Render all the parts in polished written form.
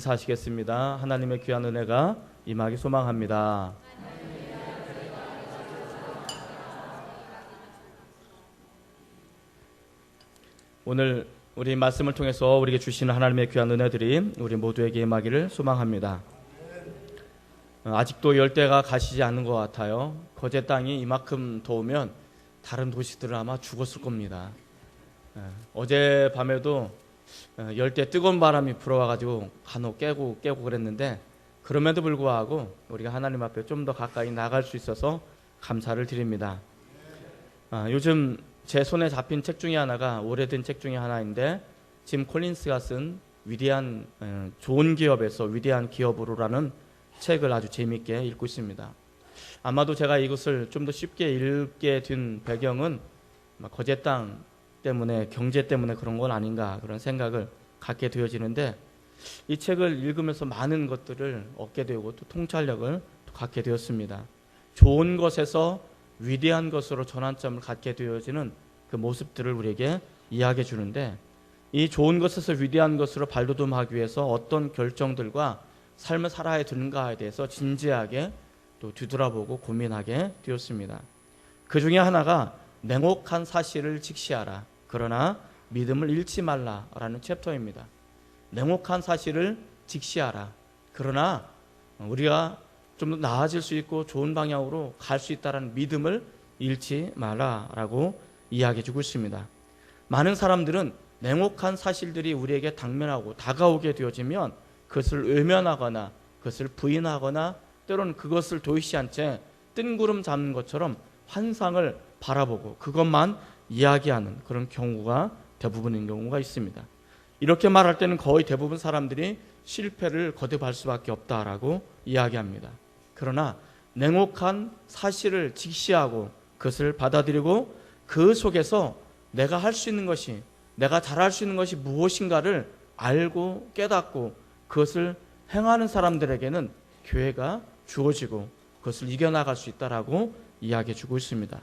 사시겠습니다. 하나님의 귀한 은혜가 임하기 소망합니다. 오늘 우리 말씀을 통해서 우리에게 주시는 하나님의 귀한 은혜들이 우리 모두에게 임하기를 소망합니다. 아직도 열대가 가시지 않는 것 같아요. 거제 땅이 이만큼 더우면 다른 도시들은 아마 죽었을 겁니다. 어젯밤에도 열대 뜨거운 바람이 불어와가지고 간혹 깨고 그랬는데, 그럼에도 불구하고 우리가 하나님 앞에 좀 더 가까이 나갈 수 있어서 감사를 드립니다. 요즘 제 손에 잡힌 책 중에 하나가 오래된 책 중에 하나인데, 짐 콜린스가 쓴 위대한 좋은 기업에서 위대한 기업으로라는 책을 아주 재미있게 읽고 있습니다. 아마도 제가 이것을 좀 더 쉽게 읽게 된 배경은 거제 땅 때문에, 경제 때문에 그런 건 아닌가, 그런 생각을 갖게 되어지는데, 이 책을 읽으면서 많은 것들을 얻게 되고 또 통찰력을 갖게 되었습니다. 좋은 것에서 위대한 것으로 전환점을 갖게 되어지는 그 모습들을 우리에게 이야기해 주는데, 이 좋은 것에서 위대한 것으로 발돋움하기 위해서 어떤 결정들과 삶을 살아야 되는가에 대해서 진지하게 또 뒤돌아보고 고민하게 되었습니다. 그 중에 하나가 냉혹한 사실을 직시하라, 그러나 믿음을 잃지 말라라는 챕터입니다. 냉혹한 사실을 직시하라, 그러나 우리가 좀 더 나아질 수 있고 좋은 방향으로 갈 수 있다는 믿음을 잃지 말라라고 이야기해 주고 있습니다. 많은 사람들은 냉혹한 사실들이 우리에게 당면하고 다가오게 되어지면 그것을 외면하거나 그것을 부인하거나, 때로는 그것을 도의시한 채 뜬구름 잡는 것처럼 환상을 바라보고 그것만 이야기하는 그런 경우가 대부분인 경우가 있습니다. 이렇게 말할 때는 거의 대부분 사람들이 실패를 거듭할 수밖에 없다라고 이야기합니다. 그러나 냉혹한 사실을 직시하고 그것을 받아들이고 그 속에서 내가 할 수 있는 것이, 내가 잘할 수 있는 것이 무엇인가를 알고 깨닫고 그것을 행하는 사람들에게는 기회가 주어지고 그것을 이겨나갈 수 있다라고 이야기해 주고 있습니다.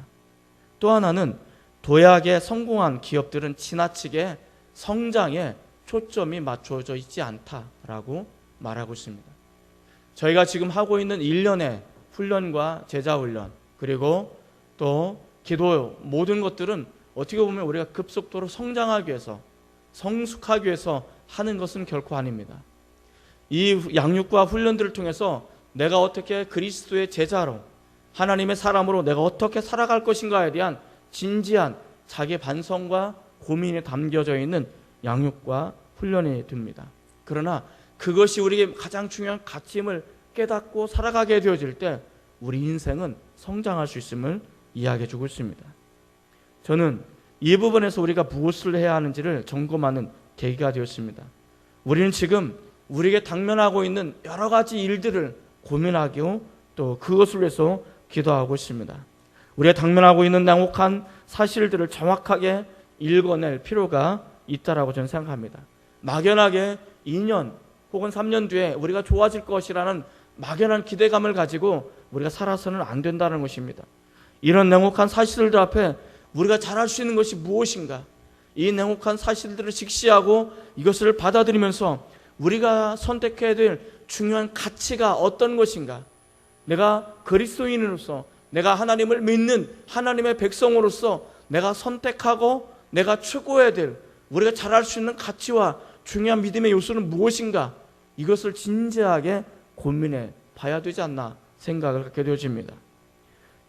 또 하나는 도약에 성공한 기업들은 지나치게 성장에 초점이 맞춰져 있지 않다라고 말하고 있습니다. 저희가 지금 하고 있는 1년의 훈련과 제자훈련, 그리고 또 기도, 모든 것들은 어떻게 보면 우리가 급속도로 성장하기 위해서, 성숙하기 위해서 하는 것은 결코 아닙니다. 이 양육과 훈련들을 통해서 내가 어떻게 그리스도의 제자로, 하나님의 사람으로 내가 어떻게 살아갈 것인가에 대한 진지한 자기 반성과 고민이 담겨져 있는 양육과 훈련이 됩니다. 그러나 그것이 우리에게 가장 중요한 가치임을 깨닫고 살아가게 되어질 때 우리 인생은 성장할 수 있음을 이야기해 주고 있습니다. 저는 이 부분에서 우리가 무엇을 해야 하는지를 점검하는 계기가 되었습니다. 우리는 지금 우리에게 당면하고 있는 여러 가지 일들을 고민하고 또 그것을 위해서 기도하고 있습니다. 우리가 당면하고 있는 냉혹한 사실들을 정확하게 읽어낼 필요가 있다라고 저는 생각합니다. 막연하게 2년 혹은 3년 뒤에 우리가 좋아질 것이라는 막연한 기대감을 가지고 우리가 살아서는 안 된다는 것입니다. 이런 냉혹한 사실들 앞에 우리가 잘할 수 있는 것이 무엇인가, 이 냉혹한 사실들을 직시하고 이것을 받아들이면서 우리가 선택해야 될 중요한 가치가 어떤 것인가, 내가 그리스도인으로서, 내가 하나님을 믿는 하나님의 백성으로서 내가 선택하고 내가 추구해야 될, 우리가 잘할 수 있는 가치와 중요한 믿음의 요소는 무엇인가, 이것을 진지하게 고민해 봐야 되지 않나 생각을 갖게 되어집니다.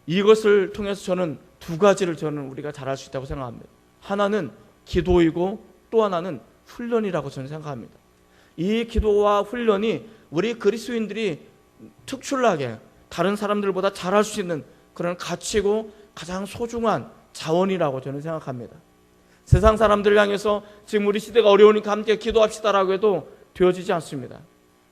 이것을 통해서 저는 두 가지를 우리가 잘할 수 있다고 생각합니다. 하나는 기도이고 또 하나는 훈련이라고 저는 생각합니다. 이 기도와 훈련이 우리 그리스도인들이 특출나게 다른 사람들보다 잘할 수 있는 그런 가치고 가장 소중한 자원이라고 저는 생각합니다. 세상 사람들을 향해서 지금 우리 시대가 어려우니까 함께 기도합시다라고 해도 되어지지 않습니다.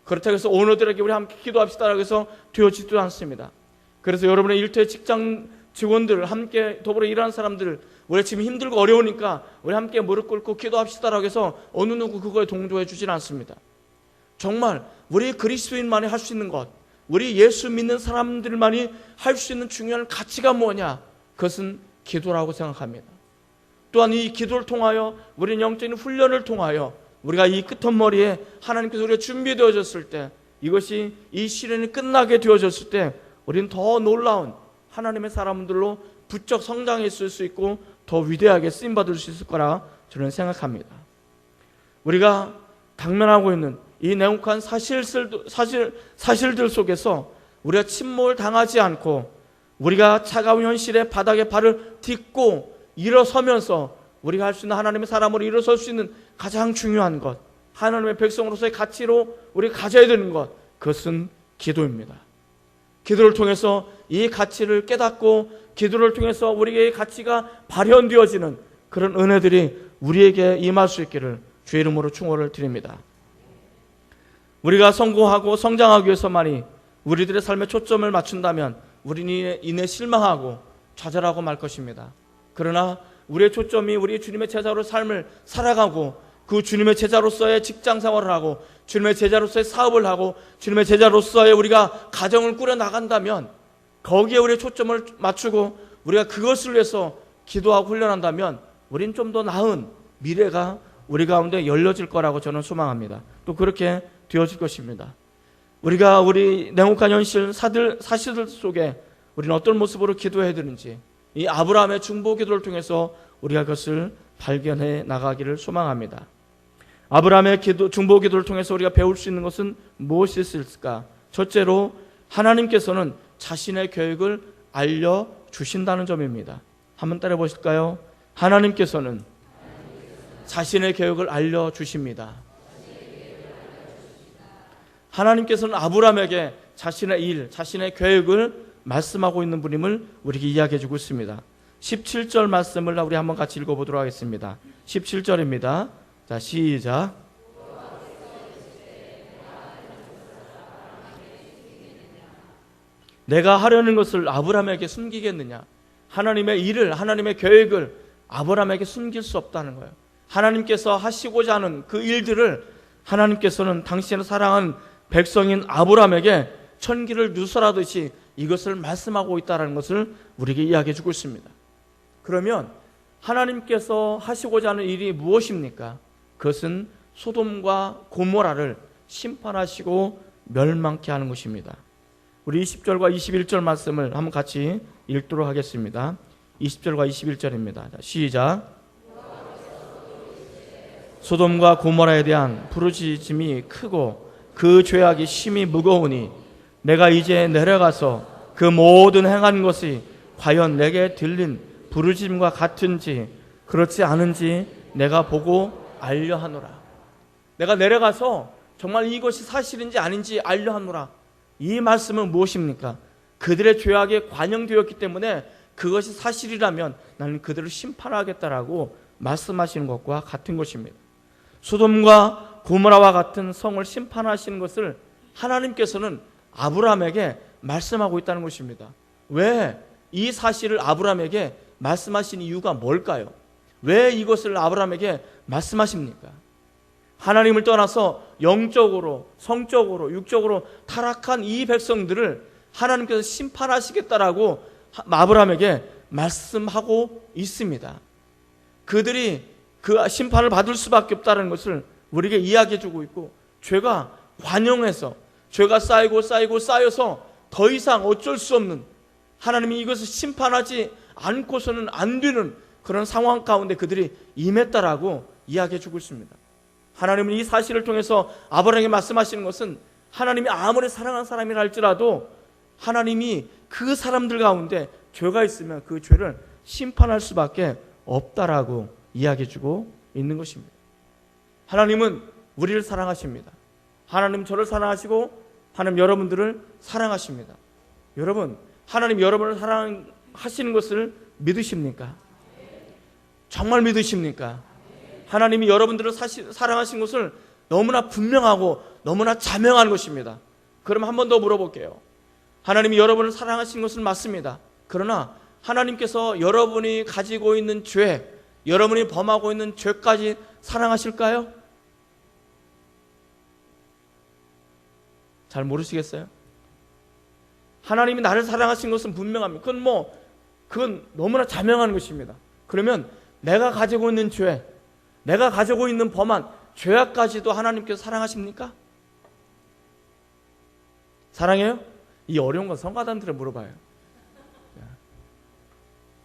그렇다고 해서 오너들에게 우리 함께 기도합시다라고 해서 되어지지도 않습니다. 그래서 여러분의 일터의 직장 직원들, 함께 더불어 일하는 사람들, 우리 지금 힘들고 어려우니까 우리 함께 무릎 꿇고 기도합시다라고 해서 어느 누구 그거에 동조해 주지는 않습니다. 정말 우리 그리스도인만이 할 수 있는 것, 우리 예수 믿는 사람들만이 할 수 있는 중요한 가치가 뭐냐? 그것은 기도라고 생각합니다. 또한 이 기도를 통하여 우리는 영적인 훈련을 통하여 우리가 이 끄트머리에 하나님께서 우리가 준비되어졌을 때, 이것이 이 시련이 끝나게 되어졌을 때 우리는 더 놀라운 하나님의 사람들로 부쩍 성장했을 수 있고 더 위대하게 쓰임받을 수 있을 거라 저는 생각합니다. 우리가 당면하고 있는 이 냉혹한 사실들 속에서 우리가 침몰 당하지 않고 우리가 차가운 현실의 바닥에 발을 딛고 일어서면서 우리가 할 수 있는 하나님의 사람으로 일어설 수 있는 가장 중요한 것, 하나님의 백성으로서의 가치로 우리가 가져야 되는 것, 그것은 기도입니다. 기도를 통해서 이 가치를 깨닫고 기도를 통해서 우리에게 가치가 발현되어지는 그런 은혜들이 우리에게 임할 수 있기를 주의 이름으로 축원을 드립니다. 우리가 성공하고 성장하기 위해서만이 우리들의 삶에 초점을 맞춘다면 우리는 이내 실망하고 좌절하고 말 것입니다. 그러나 우리의 초점이 우리 주님의 제자로 삶을 살아가고 그 주님의 제자로서의 직장 생활을 하고 주님의 제자로서의 사업을 하고 주님의 제자로서의 우리가 가정을 꾸려 나간다면 거기에 우리의 초점을 맞추고 우리가 그것을 위해서 기도하고 훈련한다면 우린 좀 더 나은 미래가 우리 가운데 열려질 거라고 저는 소망합니다. 또 그렇게 되어질 것입니다. 우리가 우리 냉혹한 현실 사실들 속에 우리는 어떤 모습으로 기도해야 되는지 이 아브라함의 중보 기도를 통해서 우리가 그것을 발견해 나가기를 소망합니다. 아브라함의 중보 기도를 통해서 우리가 배울 수 있는 것은 무엇이 있을까? 첫째로 하나님께서는 자신의 계획을 알려주신다는 점입니다. 한번 따라 보실까요? 하나님께서는 자신의 계획을 알려주십니다. 하나님께서는 아브라함에게 자신의 일, 자신의 계획을 말씀하고 있는 분임을 우리에게 이야기해 주고 있습니다. 17절 말씀을 우리 한번 같이 읽어보도록 하겠습니다. 17절입니다. 자, 시작. 내가 하려는 것을 아브라함에게 숨기겠느냐? 하나님의 일을, 하나님의 계획을 아브라함에게 숨길 수 없다는 거예요. 하나님께서 하시고자 하는 그 일들을 하나님께서는 당신의 사랑하는 백성인 아브라함에게 천기를 누설하듯이 이것을 말씀하고 있다는 것을 우리에게 이야기해 주고 있습니다. 그러면 하나님께서 하시고자 하는 일이 무엇입니까? 그것은 소돔과 고모라를 심판하시고 멸망케 하는 것입니다. 우리 20절과 21절 말씀을 한번 같이 읽도록 하겠습니다. 20절과 21절입니다. 시작. 소돔과 고모라에 대한 부르짖음이 크고 그 죄악이 심히 무거우니 내가 이제 내려가서 그 모든 행한 것이 과연 내게 들린 부르짖음과 같은지 그렇지 않은지 내가 보고 알려하노라. 내가 내려가서 정말 이것이 사실인지 아닌지 알려하노라. 이 말씀은 무엇입니까? 그들의 죄악에 관영되었기 때문에 그것이 사실이라면 나는 그들을 심판하겠다라고 말씀하시는 것과 같은 것입니다. 소돔과 고모라와 같은 성을 심판하시는 것을 하나님께서는 아브라함에게 말씀하고 있다는 것입니다. 왜 이 사실을 아브라함에게 말씀하신 이유가 뭘까요? 왜 이것을 아브라함에게 말씀하십니까? 하나님을 떠나서 영적으로, 성적으로, 육적으로 타락한 이 백성들을 하나님께서 심판하시겠다라고 아브라함에게 말씀하고 있습니다. 그들이 그 심판을 받을 수밖에 없다는 것을 우리에게 이야기해 주고 있고, 죄가 관영해서 죄가 쌓여서 더 이상 어쩔 수 없는, 하나님이 이것을 심판하지 않고서는 안 되는 그런 상황 가운데 그들이 임했다라고 이야기해 주고 있습니다. 하나님은 이 사실을 통해서 아브라함에게 말씀하시는 것은 하나님이 아무리 사랑하는 사람이라 할지라도 하나님이 그 사람들 가운데 죄가 있으면 그 죄를 심판할 수밖에 없다라고 이야기해 주고 있는 것입니다. 하나님은 우리를 사랑하십니다. 하나님 저를 사랑하시고 하나님 여러분들을 사랑하십니다. 여러분, 하나님 여러분을 사랑하시는 것을 믿으십니까? 정말 믿으십니까? 하나님이 여러분들을 사랑하신 것을 너무나 분명하고 너무나 자명한 것입니다. 그럼 한 번 더 물어볼게요. 하나님이 여러분을 사랑하신 것은 맞습니다. 그러나 하나님께서 여러분이 가지고 있는 죄, 여러분이 범하고 있는 죄까지 사랑하실까요? 잘 모르시겠어요? 하나님이 나를 사랑하신 것은 분명합니다. 그건 너무나 자명한 것입니다. 그러면 내가 가지고 있는 죄, 내가 가지고 있는 범한 죄악까지도 하나님께서 사랑하십니까? 사랑해요? 이 어려운 건 성가단들에 물어봐요.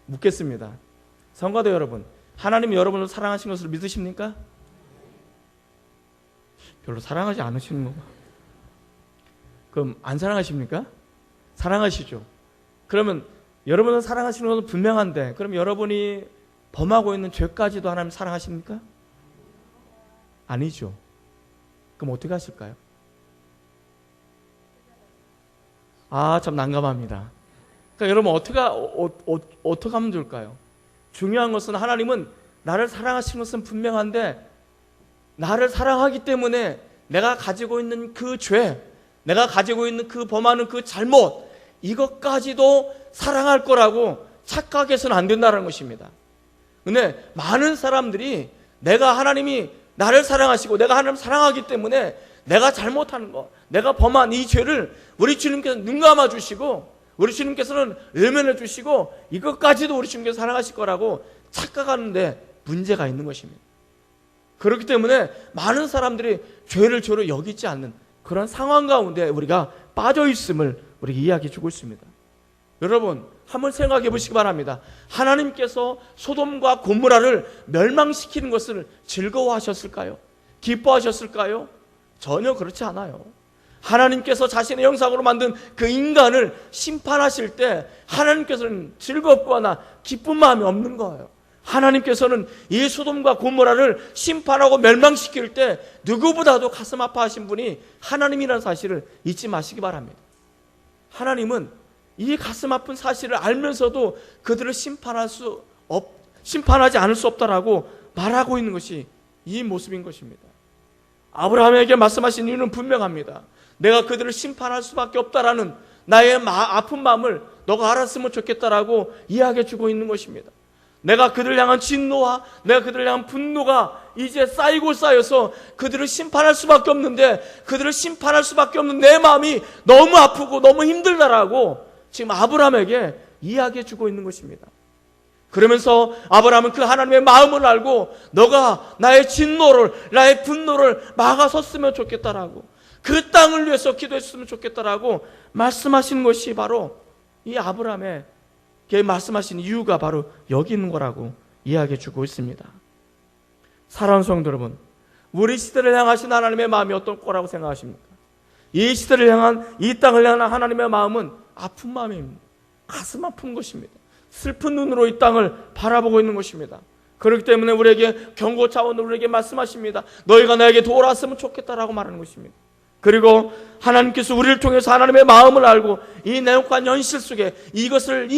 묻겠습니다. 성가대 여러분, 하나님이 여러분을 사랑하신 것을 믿으십니까? 별로 사랑하지 않으시는 건가? 그럼 안 사랑하십니까? 사랑하시죠. 그러면 여러분을 사랑하시는 것은 분명한데, 그럼 여러분이 범하고 있는 죄까지도 하나님 사랑하십니까? 아니죠. 그럼 어떻게 하실까요? 참 난감합니다. 그러니까 여러분 어떻게 하면 좋을까요? 중요한 것은 하나님은 나를 사랑하시는 것은 분명한데, 나를 사랑하기 때문에 내가 가지고 있는 그 죄, 내가 가지고 있는 그 범하는 그 잘못, 이것까지도 사랑할 거라고 착각해서는 안 된다는 것입니다. 근데 많은 사람들이 하나님이 나를 사랑하시고 내가 하나님을 사랑하기 때문에 내가 잘못하는 거, 내가 범한 이 죄를 우리 주님께서 눈 감아 주시고, 우리 주님께서는 외면해 주시고, 이것까지도 우리 주님께서 사랑하실 거라고 착각하는데 문제가 있는 것입니다. 그렇기 때문에 많은 사람들이 죄를 죄로 여기지 않는 그런 상황 가운데 우리가 빠져 있음을 우리에게 이야기해 주고 있습니다. 여러분, 한번 생각해 보시기 바랍니다. 하나님께서 소돔과 고모라를 멸망시키는 것을 즐거워하셨을까요? 기뻐하셨을까요? 전혀 그렇지 않아요. 하나님께서 자신의 형상으로 만든 그 인간을 심판하실 때 하나님께서는 즐겁거나 기쁜 마음이 없는 거예요. 하나님께서는 이 소돔과 고모라를 심판하고 멸망시킬 때 누구보다도 가슴 아파하신 분이 하나님이라는 사실을 잊지 마시기 바랍니다. 하나님은 이 가슴 아픈 사실을 알면서도 그들을 심판하지 않을 수 없다라고 말하고 있는 것이 이 모습인 것입니다. 아브라함에게 말씀하신 이유는 분명합니다. 내가 그들을 심판할 수밖에 없다라는 나의 아픈 마음을 너가 알았으면 좋겠다라고 이야기해 주고 있는 것입니다. 내가 그들을 향한 진노와 내가 그들을 향한 분노가 이제 쌓이고 쌓여서 그들을 심판할 수밖에 없는데, 그들을 심판할 수밖에 없는 내 마음이 너무 아프고 너무 힘들다라고 지금 아브라함에게 이야기해 주고 있는 것입니다. 그러면서 아브라함은 그 하나님의 마음을 알고 너가 나의 진노를, 나의 분노를 막아섰으면 좋겠다라고, 그 땅을 위해서 기도했으면 좋겠다라고 말씀하시는 것이 바로 이 아브라함의 말씀하신 이유가 바로 여기 있는 거라고 이야기해 주고 있습니다. 사랑하는 성도 여러분, 우리 시대를 향하신 하나님의 마음이 어떤 거라고 생각하십니까? 이 시대를 향한, 이 땅을 향한 하나님의 마음은 아픈 마음입니다. 가슴 아픈 것입니다. 슬픈 눈으로 이 땅을 바라보고 있는 것입니다. 그렇기 때문에 우리에게 경고 차원으로 우리에게 말씀하십니다. 너희가 나에게 돌아왔으면 좋겠다라고 말하는 것입니다. 그리고 하나님께서 우리를 통해서 하나님의 마음을 알고 이 내용과 현실 속에 이것을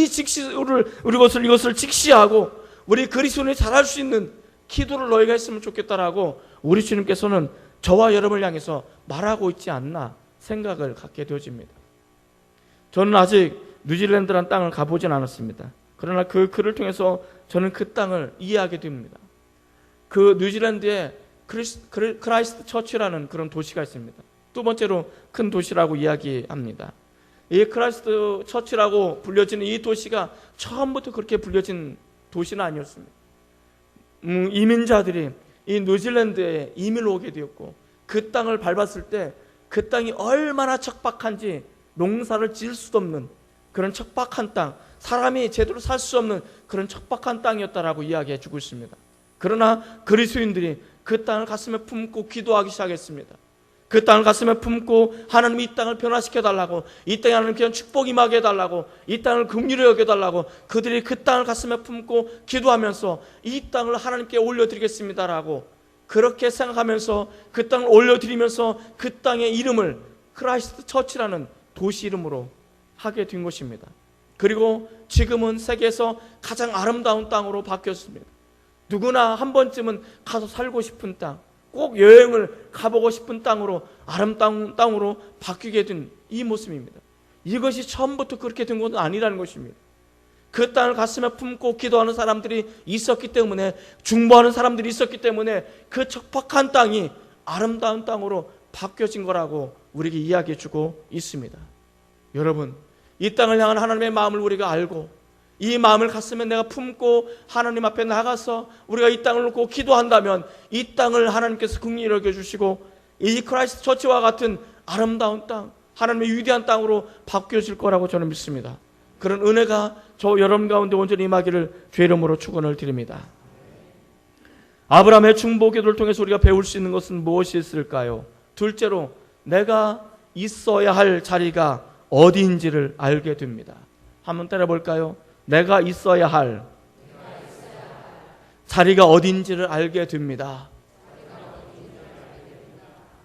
직시하고 우리 그리스도인이 잘할 수 있는 기도를 너희가 했으면 좋겠다라고 우리 주님께서는 저와 여러분을 향해서 말하고 있지 않나 생각을 갖게 되어집니다. 저는 아직 뉴질랜드라는 땅을 가보진 않았습니다. 그러나 그 글을 통해서 저는 그 땅을 이해하게 됩니다. 그 뉴질랜드에 크라이스트 처치라는 그런 도시가 있습니다. 두 번째로 큰 도시라고 이야기합니다. 이 크라이스트 처치라고 불려지는 이 도시가 처음부터 그렇게 불려진 도시는 아니었습니다. 이민자들이 이 뉴질랜드에 이민을 오게 되었고, 그 땅을 밟았을 때 그 땅이 얼마나 척박한지 농사를 지을 수도 없는 그런 척박한 땅, 사람이 제대로 살 수 없는 그런 척박한 땅이었다라고 이야기해 주고 있습니다. 그러나 그리스도인들이 그 땅을 가슴에 품고 기도하기 시작했습니다. 그 땅을 가슴에 품고 하나님 이 땅을 변화시켜달라고, 이 땅에 하나님 그냥 축복 임하게 해달라고, 이 땅을 긍휼히 여겨달라고 그들이 그 땅을 가슴에 품고 기도하면서 이 땅을 하나님께 올려드리겠습니다라고 그렇게 생각하면서 그 땅을 올려드리면서 그 땅의 이름을 크라이스트 처치라는 도시 이름으로 하게 된 것입니다. 그리고 지금은 세계에서 가장 아름다운 땅으로 바뀌었습니다. 누구나 한 번쯤은 가서 살고 싶은 땅, 꼭 여행을 가보고 싶은 땅으로, 아름다운 땅으로 바뀌게 된 이 모습입니다. 이것이 처음부터 그렇게 된 것은 아니라는 것입니다. 그 땅을 가슴에 품고 기도하는 사람들이 있었기 때문에, 중보하는 사람들이 있었기 때문에 그 척박한 땅이 아름다운 땅으로 바뀌어진 거라고 우리에게 이야기해 주고 있습니다. 여러분, 이 땅을 향한 하나님의 마음을 우리가 알고 이 마음을 가슴에 내가 품고 하나님 앞에 나가서 우리가 이 땅을 놓고 기도한다면 이 땅을 하나님께서 긍휼히 여겨주시고 이 크라이스트 처치와 같은 아름다운 땅, 하나님의 위대한 땅으로 바뀌어질 거라고 저는 믿습니다. 그런 은혜가 저 여러분 가운데 온전히 임하기를 주의 이름으로 축원을 드립니다. 아브라함의 중보 기도를 통해서 우리가 배울 수 있는 것은 무엇이 있을까요? 둘째로 내가 있어야 할 자리가 어디인지를 알게 됩니다. 한번 때려볼까요? 내가 있어야 할 자리가 어디인지를 알게 됩니다.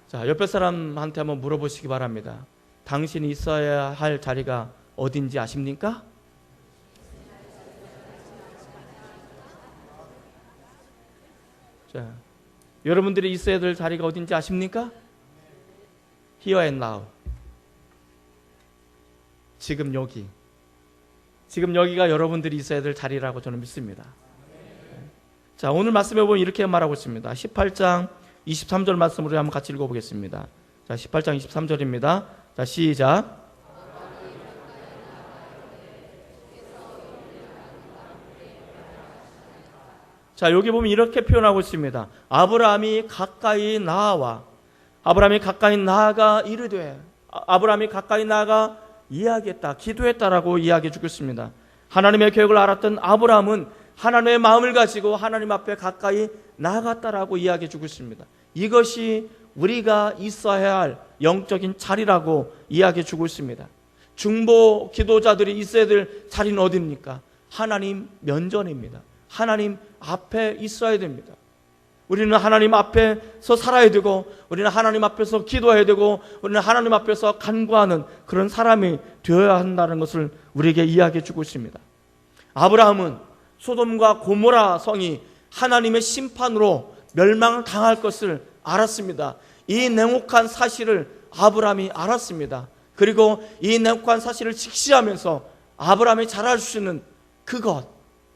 자, 옆에 사람한테 한번 물어보시기 바랍니다. 당신이 있어야 할 자리가 어딘지 아십니까? 자, 여러분들이 있어야 될 자리가 어딘지 아십니까? Here and now. 지금 여기. 지금 여기가 여러분들이 있어야 될 자리라고 저는 믿습니다. 자, 오늘 말씀해 보면 이렇게 말하고 있습니다. 18장 23절 말씀으로 한번 같이 읽어보겠습니다. 자, 18장 23절입니다. 자, 시작. 자, 여기 보면 이렇게 표현하고 있습니다. 아브라함이 가까이 나아가 이르되, 아브라함이 가까이 나아가 이야기했다, 기도했다라고 이야기해 주고 있습니다. 하나님의 계획을 알았던 아브라함은 하나님의 마음을 가지고 하나님 앞에 가까이 나아갔다라고 이야기해 주고 있습니다. 이것이 우리가 있어야 할 영적인 자리라고 이야기해 주고 있습니다. 중보 기도자들이 있어야 될 자리는 어디입니까? 하나님 면전입니다. 하나님 앞에 있어야 됩니다. 우리는 하나님 앞에서 살아야 되고, 우리는 하나님 앞에서 기도해야 되고, 우리는 하나님 앞에서 간구하는 그런 사람이 되어야 한다는 것을 우리에게 이야기해 주고 있습니다. 아브라함은 소돔과 고모라 성이 하나님의 심판으로 멸망당할 것을 알았습니다. 이 냉혹한 사실을 아브라함이 알았습니다. 그리고 이 냉혹한 사실을 직시하면서 아브라함이 잘할 수 있는 그것,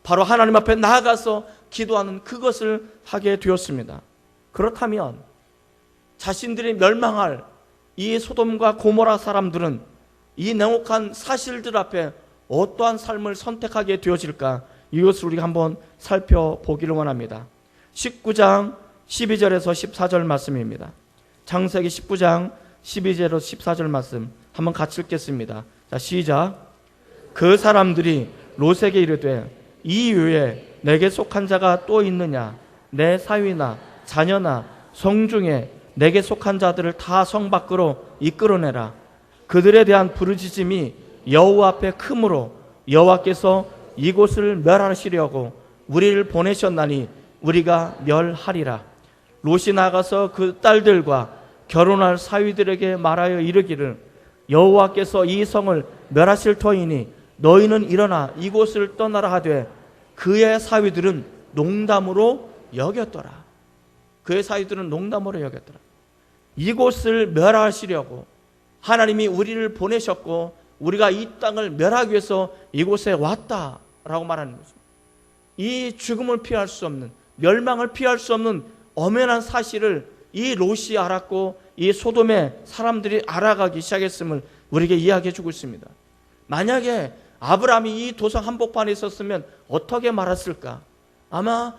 바로 하나님 앞에 나아가서 기도하는 그것을 하게 되었습니다. 그렇다면 자신들이 멸망할 이 소돔과 고모라 사람들은 이 냉혹한 사실들 앞에 어떠한 삶을 선택하게 되어질까? 이것을 우리가 한번 살펴보기를 원합니다. 19장 12절에서 14절 말씀입니다. 창세기 19장 12절에서 14절 말씀 한번 같이 읽겠습니다. 자, 시작. 그 사람들이 롯에게 이르되 이 외에 내게 속한 자가 또 있느냐? 내 사위나 자녀나 성중에 내게 속한 자들을 다 성 밖으로 이끌어내라. 그들에 대한 부르짖음이 여호와 앞에 크므로 여호와께서 이곳을 멸하시려고 우리를 보내셨나니 우리가 멸하리라. 롯이 나가서 그 딸들과 결혼할 사위들에게 말하여 이르기를 여호와께서 이 성을 멸하실 터이니 너희는 일어나 이곳을 떠나라 하되 그의 사위들은 농담으로 여겼더라. 그의 사위들은 농담으로 여겼더라. 이곳을 멸하시려고 하나님이 우리를 보내셨고 우리가 이 땅을 멸하기 위해서 이곳에 왔다라고 말하는 것입니다. 이 죽음을 피할 수 없는, 멸망을 피할 수 없는 엄연한 사실을 이 롯이 알았고 이 소돔의 사람들이 알아가기 시작했음을 우리에게 이야기해 주고 있습니다. 만약에 아브라함이 이 도성 한복판에 있었으면 어떻게 말했을까? 아마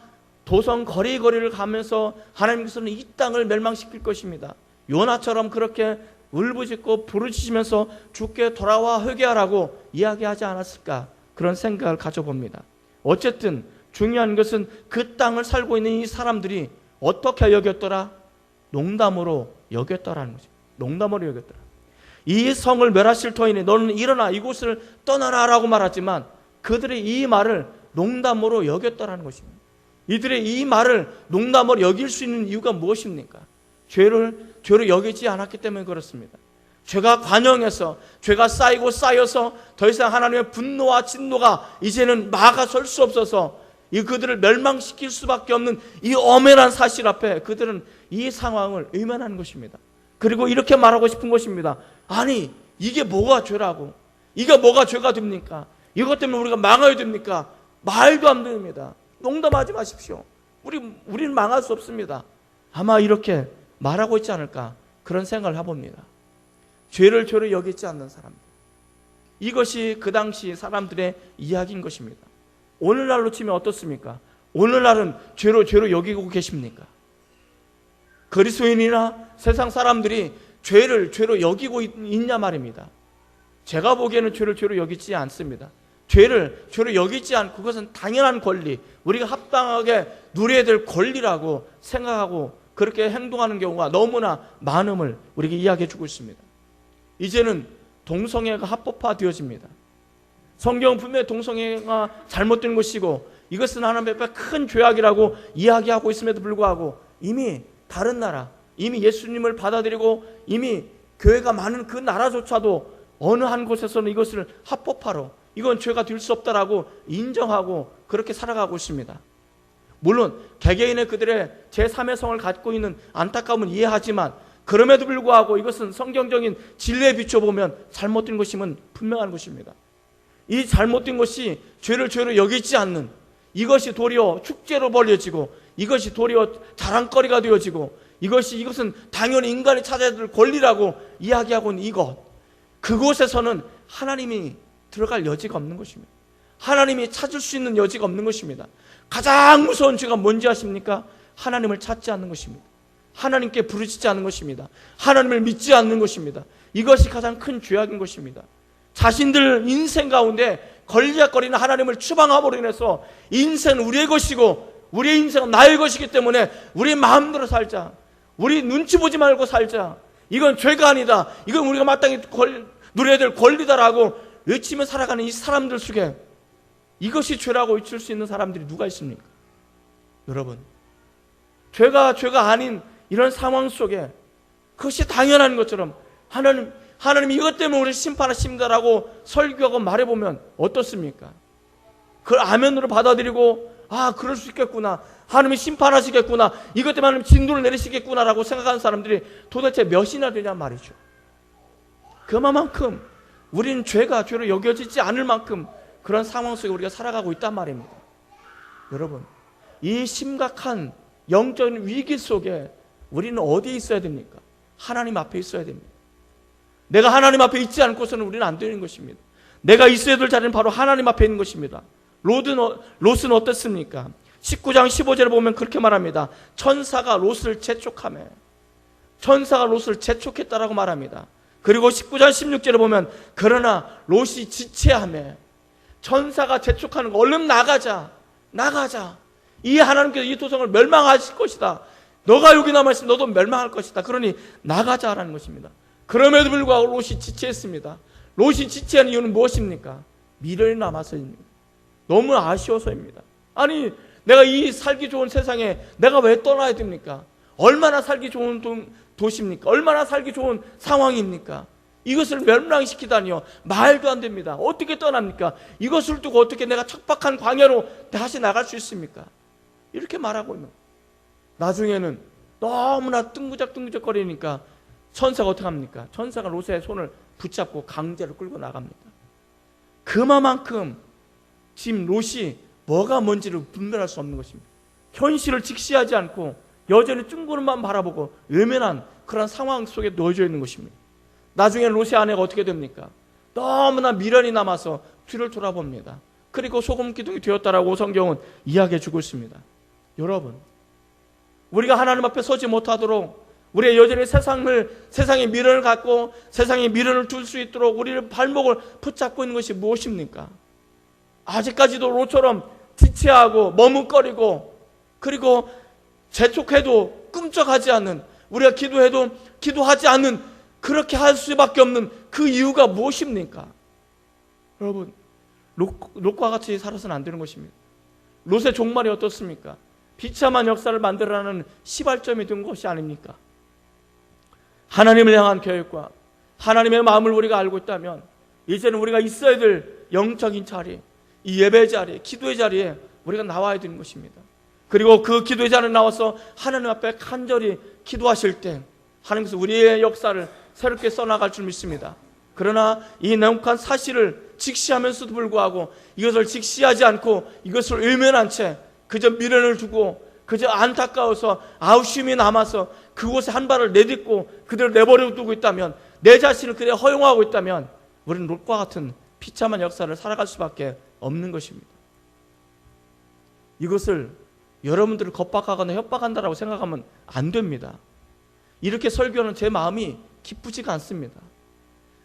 도성 거리거리를 가면서 하나님께서는 이 땅을 멸망시킬 것입니다. 요나처럼 그렇게 울부짖고 부르짖으면서 주께 돌아와 회개하라고 이야기하지 않았을까? 그런 생각을 가져봅니다. 어쨌든 중요한 것은 그 땅을 살고 있는 이 사람들이 어떻게 여겼더라? 농담으로 여겼더라는 거죠. 농담으로 여겼더라. 이 성을 멸하실 터이니 너는 일어나 이곳을 떠나라 라고 말하지만 그들의 이 말을 농담으로 여겼더라는 것입니다. 이들의 이 말을 농담으로 여길 수 있는 이유가 무엇입니까? 죄를 여기지 않았기 때문에 그렇습니다. 죄가 관영해서 죄가 쌓이고 쌓여서 더 이상 하나님의 분노와 진노가 이제는 막아설 수 없어서 이 그들을 멸망시킬 수밖에 없는 이 엄연한 사실 앞에 그들은 이 상황을 외면하는 것입니다. 그리고 이렇게 말하고 싶은 것입니다. 아니 이게 뭐가 죄라고? 이게 뭐가 죄가 됩니까? 이것 때문에 우리가 망해야 됩니까? 말도 안 됩니다. 농담하지 마십시오. 우리는 망할 수 없습니다. 아마 이렇게 말하고 있지 않을까 그런 생각을 해봅니다. 죄를 여기지 않는 사람들, 이것이 그 당시 사람들의 이야기인 것입니다. 오늘날로 치면 어떻습니까? 오늘날은 죄로 여기고 계십니까? 그리스도인이나 세상 사람들이 죄로 여기고 있냐 말입니다. 제가 보기에는 죄로 여기지 않습니다. 죄로 여기지 않고 그것은 당연한 권리, 우리가 합당하게 누려야 될 권리라고 생각하고 그렇게 행동하는 경우가 너무나 많음을 우리에게 이야기해 주고 있습니다. 이제는 동성애가 합법화되어집니다. 성경은 분명히 동성애가 잘못된 것이고 이것은 하나님 앞에 큰 죄악이라고 이야기하고 있음에도 불구하고 이미 다른 나라, 이미 예수님을 받아들이고 이미 교회가 많은 그 나라조차도 어느 한 곳에서는 이것을 합법화로 이건 죄가 될 수 없다라고 인정하고 그렇게 살아가고 있습니다. 물론 개개인의 그들의 제3의 성을 갖고 있는 안타까움은 이해하지만 그럼에도 불구하고 이것은 성경적인 진리에 비춰보면 잘못된 것임은 분명한 것입니다. 이 잘못된 것이 죄로 여기지 않는 이것이 도리어 축제로 벌려지고 이것이 도리어 자랑거리가 되어지고 이것은 당연히 인간이 찾아야 될 권리라고 이야기하고 있는 이것, 그곳에서는 하나님이 들어갈 여지가 없는 것입니다. 하나님이 찾을 수 있는 여지가 없는 것입니다. 가장 무서운 죄가 뭔지 아십니까? 하나님을 찾지 않는 것입니다. 하나님께 부르짖지 않는 것입니다. 하나님을 믿지 않는 것입니다. 이것이 가장 큰 죄악인 것입니다. 자신들 인생 가운데 걸리적거리는 하나님을 추방함으로 인해서 인생은 우리의 것이고 우리의 인생은 나의 것이기 때문에 우리 마음대로 살자, 우리 눈치 보지 말고 살자, 이건 죄가 아니다, 이건 우리가 마땅히 누려야 될 권리다라고 외치며 살아가는 이 사람들 속에 이것이 죄라고 외칠 수 있는 사람들이 누가 있습니까? 여러분, 죄가 아닌 이런 상황 속에 그것이 당연한 것처럼 하나님 이것 때문에 우리 심판하십니다라고 설교하고 말해보면 어떻습니까? 그걸 아멘으로 받아들이고 그럴 수 있겠구나, 하나님이 심판하시겠구나, 이것 때문에 하나님 진도를 내리시겠구나라고 생각하는 사람들이 도대체 몇이나 되냐 말이죠. 그만큼 우리는 죄로 여겨지지 않을 만큼 그런 상황 속에 우리가 살아가고 있단 말입니다. 여러분, 이 심각한 영적인 위기 속에 우리는 어디에 있어야 됩니까? 하나님 앞에 있어야 됩니다. 내가 하나님 앞에 있지 않고서는 우리는 안 되는 것입니다. 내가 있어야 될 자리는 바로 하나님 앞에 있는 것입니다. 롯은 어떻습니까? 19장 15절에 보면 그렇게 말합니다. 천사가 롯을 재촉했다라고 말합니다. 그리고 19장 16절에 보면 그러나 롯이 지체하며, 천사가 재촉하는 거, 얼른 나가자. 이 하나님께서 이 도성을 멸망하실 것이다. 너가 여기 남아있으면 너도 멸망할 것이다. 그러니 나가자라는 것입니다. 그럼에도 불구하고 롯이 지체했습니다. 롯이 지체한 이유는 무엇입니까? 미련이 남아서입니다. 너무 아쉬워서입니다. 아니, 내가 이 살기 좋은 세상에 내가 왜 떠나야 됩니까? 얼마나 살기 좋은 도시입니까? 얼마나 살기 좋은 상황입니까? 이것을 멸망시키다니요, 말도 안 됩니다. 어떻게 떠납니까? 이것을 두고 어떻게 내가 척박한 광야로 다시 나갈 수 있습니까? 이렇게 말하고 있는, 나중에는 너무나 뜬구적거리니까 천사가 어떻게 합니까? 천사가 롯의 손을 붙잡고 강제로 끌고 나갑니다. 그만큼 지금 롯이 뭐가 뭔지를 분별할 수 없는 것입니다. 현실을 직시하지 않고 여전히 뜬구름만 바라보고 외면한 그런 상황 속에 놓여져 있는 것입니다. 나중에 롯의 아내가 어떻게 됩니까? 너무나 미련이 남아서 뒤를 돌아봅니다. 그리고 소금 기둥이 되었다라고 성경은 이야기해 주고 있습니다. 여러분, 우리가 하나님 앞에 서지 못하도록 우리가 여전히 세상의 미련을 갖고 세상에 미련을 둘 수 있도록 우리를 발목을 붙잡고 있는 것이 무엇입니까? 아직까지도 롯처럼 지체하고 머뭇거리고 그리고 재촉해도 꿈쩍하지 않는, 우리가 기도해도 기도하지 않는, 그렇게 할 수밖에 없는 그 이유가 무엇입니까? 여러분, 롯과 같이 살아서는 안 되는 것입니다. 롯의 종말이 어떻습니까? 비참한 역사를 만들어내는 시발점이 된 것이 아닙니까? 하나님을 향한 계획과 하나님의 마음을 우리가 알고 있다면 이제는 우리가 있어야 될 영적인 자리, 이 예배 자리, 기도의 자리에 우리가 나와야 되는 것입니다. 그리고 그 기도의 자리에 나와서 하나님 앞에 간절히 기도하실 때 하나님께서 우리의 역사를 새롭게 써나갈 줄 믿습니다. 그러나 이 냉혹한 사실을 직시하면서도 불구하고 이것을 직시하지 않고 이것을 외면한 채 그저 미련을 두고 그저 안타까워서 아우심이 남아서 그곳에 한 발을 내딛고 그대로 내버려 두고 있다면, 내 자신을 그대로 허용하고 있다면 우리는 롯과 같은 비참한 역사를 살아갈 수밖에 없는 것입니다. 이것을 여러분들을 겁박하거나 협박한다라고 생각하면 안 됩니다. 이렇게 설교하는 제 마음이 기쁘지가 않습니다.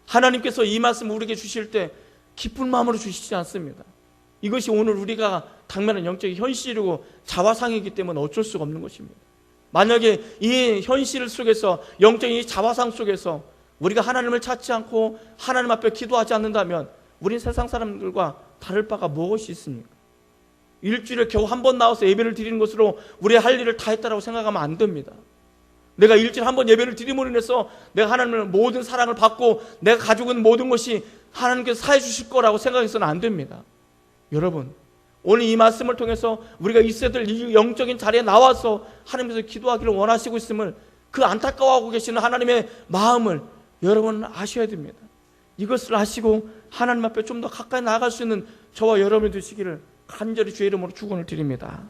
하나님께서 이 말씀을 우리에게 주실 때 기쁜 마음으로 주시지 않습니다. 이것이 오늘 우리가 당면한 영적인 현실이고 자화상이기 때문에 어쩔 수가 없는 것입니다. 만약에 이 현실 속에서, 영적인 이 자화상 속에서 우리가 하나님을 찾지 않고 하나님 앞에 기도하지 않는다면 우린 세상 사람들과 다를 바가 무엇이 있습니까? 일주일에 겨우 한 번 나와서 예배를 드리는 것으로 우리의 할 일을 다 했다라고 생각하면 안 됩니다. 내가 일주일에 한 번 예배를 드림으로 인해서 내가 하나님의 모든 사랑을 받고 내가 가지고 있는 모든 것이 하나님께서 사해 주실 거라고 생각해서는 안 됩니다. 여러분, 오늘 이 말씀을 통해서 우리가 있어야 될 이 영적인 자리에 나와서 하나님께서 기도하기를 원하시고 있음을, 그 안타까워하고 계시는 하나님의 마음을 여러분은 아셔야 됩니다. 이것을 아시고 하나님 앞에 좀 더 가까이 나아갈 수 있는 저와 여러분이 되시기를 간절히 주의 이름으로 축원을 드립니다.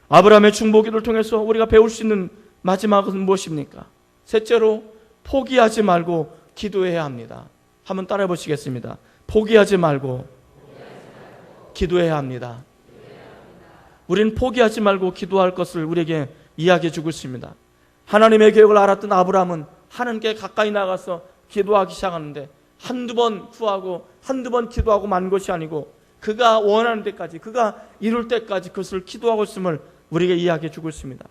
아브라함의 중보기도를 통해서 우리가 배울 수 있는 마지막은 무엇입니까? 셋째로, 포기하지 말고 기도해야 합니다. 한번 따라해 보시겠습니다. 포기하지 말고 기도해야 합니다. 우리는 포기하지 말고 기도할 것을 우리에게 이야기해 주고 있습니다. 하나님의 계획을 알았던 아브라함은 하나님께 가까이 나가서 기도하기 시작하는데 한두 번 구하고 한두 번 기도하고 만 것이 아니고 그가 원하는 데까지, 그가 이룰 때까지 그것을 기도하고 있음을 우리에게 이야기해 주고 있습니다.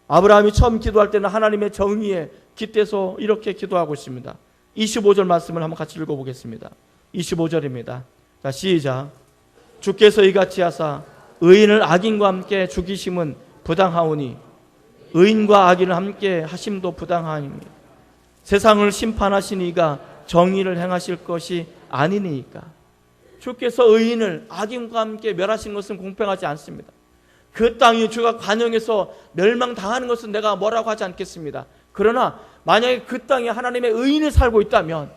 아브라함이 처음 기도할 때는 하나님의 정의에 깃대서 이렇게 기도하고 있습니다. 25절 말씀을 한번 같이 읽어보겠습니다. 25절입니다. 자, 시작. 주께서 이같이 하사 의인을 악인과 함께 죽이심은 부당하오니 의인과 악인을 함께 하심도 부당하오니 세상을 심판하신 이가 정의를 행하실 것이 아니니까. 주께서 의인을 악인과 함께 멸하신 것은 공평하지 않습니다. 그 땅이 주가 관영해서 멸망당하는 것은 내가 뭐라고 하지 않겠습니다. 그러나 만약에 그 땅에 하나님의 의인이 살고 있다면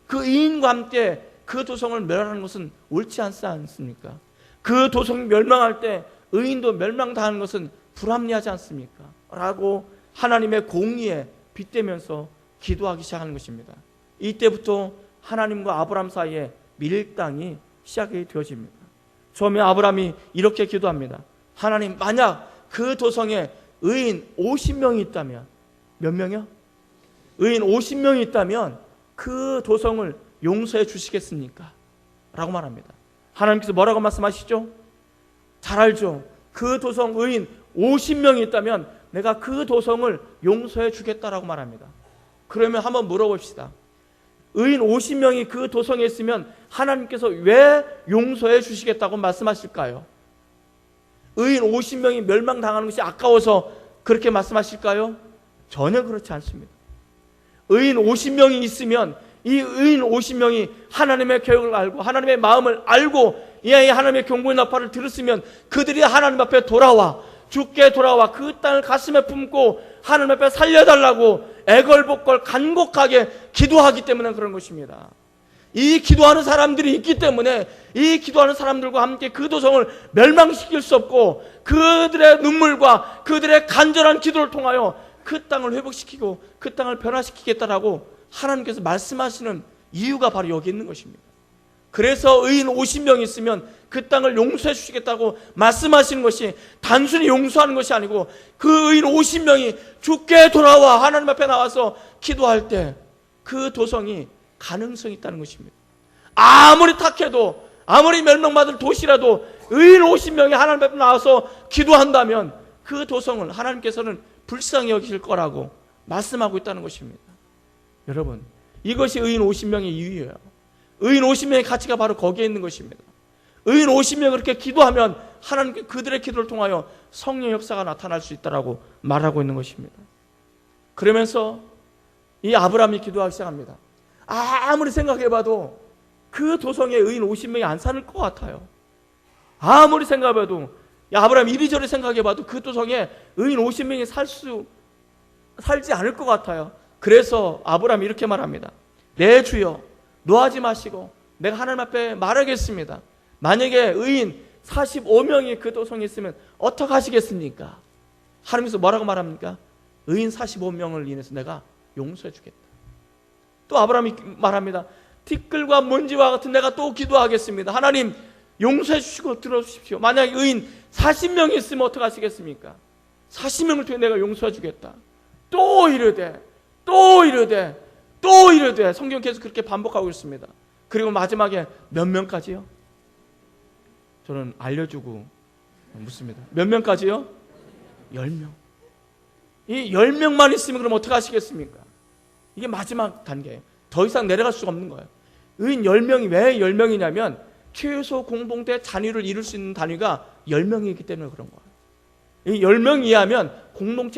그 의인과 함께 그 도성을 멸하는 것은 옳지 않지 않습니까? 그 도성이 멸망할 때 의인도 멸망당하는 것은 불합리하지 않습니까? 라고 하나님의 공의에 빗대면서 기도하기 시작하는 것입니다. 이때부터 하나님과 아브라함 사이에 밀당이 시작이 되어집니다. 처음에 아브라함이 이렇게 기도합니다. 하나님, 만약 그 도성에 의인 50명이 있다면, 몇 명이요? 의인 50명이 있다면 그 도성을 용서해 주시겠습니까? 라고 말합니다. 하나님께서 뭐라고 말씀하시죠? 잘 알죠? 그 도성 의인 50명이 있다면 내가 그 도성을 용서해 주겠다라고 말합니다. 그러면 한번 물어봅시다. 의인 50명이 그 도성에 있으면 하나님께서 왜 용서해 주시겠다고 말씀하실까요? 의인 50명이 멸망당하는 것이 아까워서 그렇게 말씀하실까요? 전혀 그렇지 않습니다. 의인 50명이 있으면 이 의인 50명이 하나님의 계획을 알고 하나님의 마음을 알고 이 아이 하나님의 경고의 나팔을 들었으면 그들이 하나님 앞에 돌아와, 주께 돌아와 그 땅을 가슴에 품고 하나님 앞에 살려달라고 애걸복걸 간곡하게 기도하기 때문에 그런 것입니다. 이 기도하는 사람들이 있기 때문에 이 기도하는 사람들과 함께 그 도성을 멸망시킬 수 없고 그들의 눈물과 그들의 간절한 기도를 통하여 그 땅을 회복시키고 그 땅을 변화시키겠다라고 하나님께서 말씀하시는 이유가 바로 여기 있는 것입니다. 그래서 의인 50명이 있으면 그 땅을 용서해 주시겠다고 말씀하시는 것이 단순히 용서하는 것이 아니고 그 의인 50명이 주께 돌아와 하나님 앞에 나와서 기도할 때 그 도성이 가능성이 있다는 것입니다. 아무리 탁해도 아무리 멸망받을 도시라도 의인 50명이 하나님 앞에 나와서 기도한다면 그 도성을 하나님께서는 불쌍히 여기실 거라고 말씀하고 있다는 것입니다. 여러분, 이것이 의인 50명의 이유예요. 의인 50명의 가치가 바로 거기에 있는 것입니다. 의인 50명이 그렇게 기도하면 하나님께 그들의 기도를 통하여 성령 역사가 나타날 수 있다라고 말하고 있는 것입니다. 그러면서 이 아브라함이 기도하기 시작합니다. 아무리 생각해봐도 그 도성에 의인 50명이 안 사는 것 같아요. 아무리 생각해봐도 아브라함 이리저리 생각해봐도 그 도성에 의인 50명이 살지 않을 것 같아요. 그래서 아브라함이 이렇게 말합니다. 내 주여, 노하지 마시고 내가 하나님 앞에 말하겠습니다. 만약에 의인 45명이 그 도성에 있으면 어떻게 하시겠습니까? 하나님께서 뭐라고 말합니까? 의인 45명을 인해서 내가 용서해 주겠다. 또 아브라함이 말합니다. 티끌과 먼지와 같은 내가 또 기도하겠습니다. 하나님 용서해 주시고 들어주십시오. 만약에 의인 40명이 있으면 어떡하시겠습니까? 40명을 통해 내가 용서해 주겠다. 또 이르되 성경 계속 그렇게 반복하고 있습니다. 그리고 마지막에 몇 명까지요? 저는 알려주고 묻습니다. 몇 명까지요? 10명. 이 10명만 있으면 그럼 어떻게 하시겠습니까? 이게 마지막 단계예요. 더 이상 내려갈 수가 없는 거예요. 의인 10명이 왜 10명이냐면 최소 공동체 단위를 이룰 수 있는 단위가 10명이기 때문에 그런 거예요. 이 10명 이하면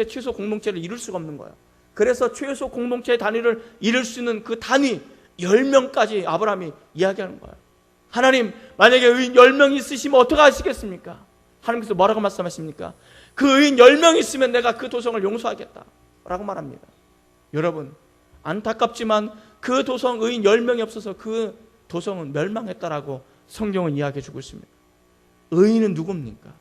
최소 공동체를 이룰 수가 없는 거예요. 그래서 최소 공동체의 단위를 이룰 수 있는 그 단위 10명까지 아브라함이 이야기하는 거예요. 하나님, 만약에 의인 10명이 있으시면 어떻게 하시겠습니까? 하나님께서 뭐라고 말씀하십니까? 그 의인 10명이 있으면 내가 그 도성을 용서하겠다 라고 말합니다. 여러분, 안타깝지만 그 도성 의인 10명이 없어서 그 도성은 멸망했다라고 성경은 이야기해주고 있습니다. 의인은 누굽니까?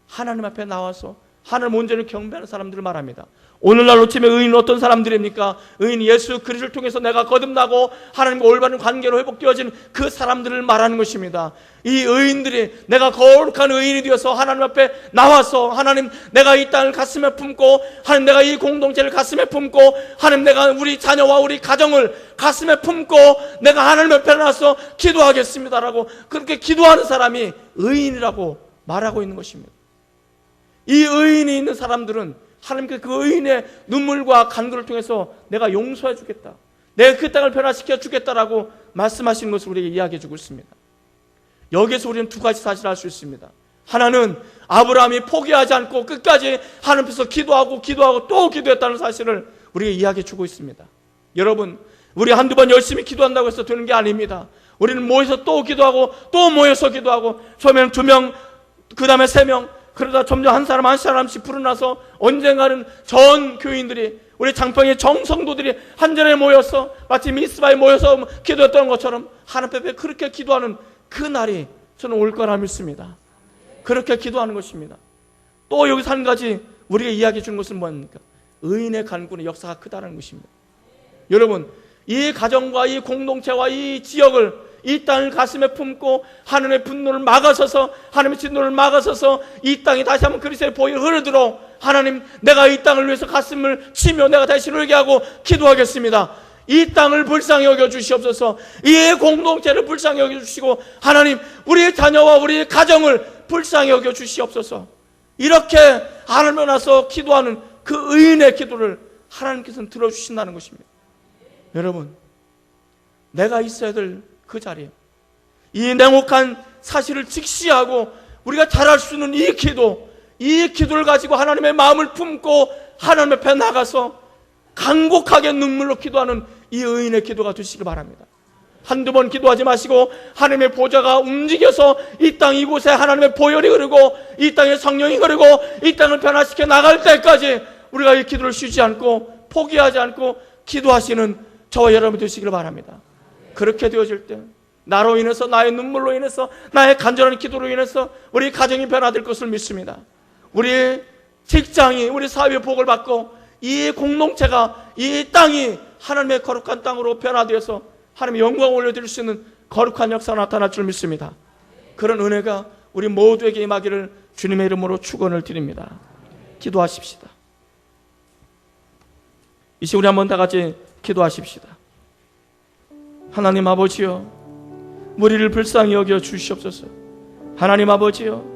하나님 앞에 나와서 하나님 온전히 경배하는 사람들을 말합니다. 오늘날 로침의 의인은 어떤 사람들입니까? 의인 예수 그리스도를 통해서 내가 거듭나고 하나님과 올바른 관계로 회복되어진 그 사람들을 말하는 것입니다. 이 의인들이 내가 거룩한 의인이 되어서 하나님 앞에 나와서 하나님 내가 이 땅을 가슴에 품고 하나님 내가 이 공동체를 가슴에 품고 하나님 내가 우리 자녀와 우리 가정을 가슴에 품고 내가 하나님 앞에 나와서 기도하겠습니다라고 그렇게 기도하는 사람이 의인이라고 말하고 있는 것입니다. 이 의인이 있는 사람들은 하나님께서 그 의인의 눈물과 간구를 통해서 내가 용서해 주겠다, 내가 그 땅을 변화시켜 주겠다라고 말씀하시는 것을 우리에게 이야기해 주고 있습니다. 여기에서 우리는 두 가지 사실을 알 수 있습니다. 하나는 아브라함이 포기하지 않고 끝까지 하나님 앞에서 기도하고 또 기도했다는 사실을 우리에게 이야기해 주고 있습니다. 여러분, 우리 한두 번 열심히 기도한다고 해서 되는 게 아닙니다. 우리는 모여서 또 기도하고 또 모여서 기도하고 처음에는 2명, 그 다음에 3명, 그러다 점점 한 사람씩 불어나서 언젠가는 전 교인들이 우리 장평의 정성도들이 한 자리에 모여서 마치 미스바에 모여서 기도했던 것처럼 하나님 앞에 그렇게 기도하는 그 날이 저는 올 거라 믿습니다. 그렇게 기도하는 것입니다. 또 여기서 한 가지 우리가 이야기해 주는 것은 뭡니까? 의인의 간구는 역사가 크다는 것입니다. 여러분, 이 가정과 이 공동체와 이 지역을 이 땅을 가슴에 품고 하나님의 분노를 막아서서 하나님의 진노를 막아서서 이 땅이 다시 한번 그리스도의 보혈이 흐르도록 하나님 내가 이 땅을 위해서 가슴을 치며 내가 다시 울게 하고 기도하겠습니다. 이 땅을 불쌍히 여겨 주시옵소서. 이 공동체를 불쌍히 여겨 주시고 하나님 우리의 자녀와 우리의 가정을 불쌍히 여겨 주시옵소서. 이렇게 하나님에 나서 기도하는 그 의인의 기도를 하나님께서는 들어주신다는 것입니다. 여러분, 내가 있어야 될 그 자리에 이 냉혹한 사실을 직시하고 우리가 잘할 수 있는 이 기도를 가지고 하나님의 마음을 품고 하나님 앞에 나가서 간곡하게 눈물로 기도하는 이 의인의 기도가 되시기 바랍니다. 한두 번 기도하지 마시고 하나님의 보좌가 움직여서 이 땅 이곳에 하나님의 보혈이 흐르고 이 땅에 성령이 흐르고 이 땅을 변화시켜 나갈 때까지 우리가 이 기도를 쉬지 않고 포기하지 않고 기도하시는 저와 여러분 되시기를 바랍니다. 그렇게 되어질 때 나로 인해서 나의 눈물로 인해서 나의 간절한 기도로 인해서 우리 가정이 변화될 것을 믿습니다. 우리 직장이 우리 사회의 복을 받고 이 공동체가 이 땅이 하나님의 거룩한 땅으로 변화되어서 하나님의 영광을 올려드릴 수 있는 거룩한 역사가 나타날 줄 믿습니다. 그런 은혜가 우리 모두에게 임하기를 주님의 이름으로 축원을 드립니다. 기도하십시다. 이 시간 우리 한번 다 같이 기도하십시다. 하나님 아버지여, 우리를 불쌍히 여겨 주시옵소서. 하나님 아버지여,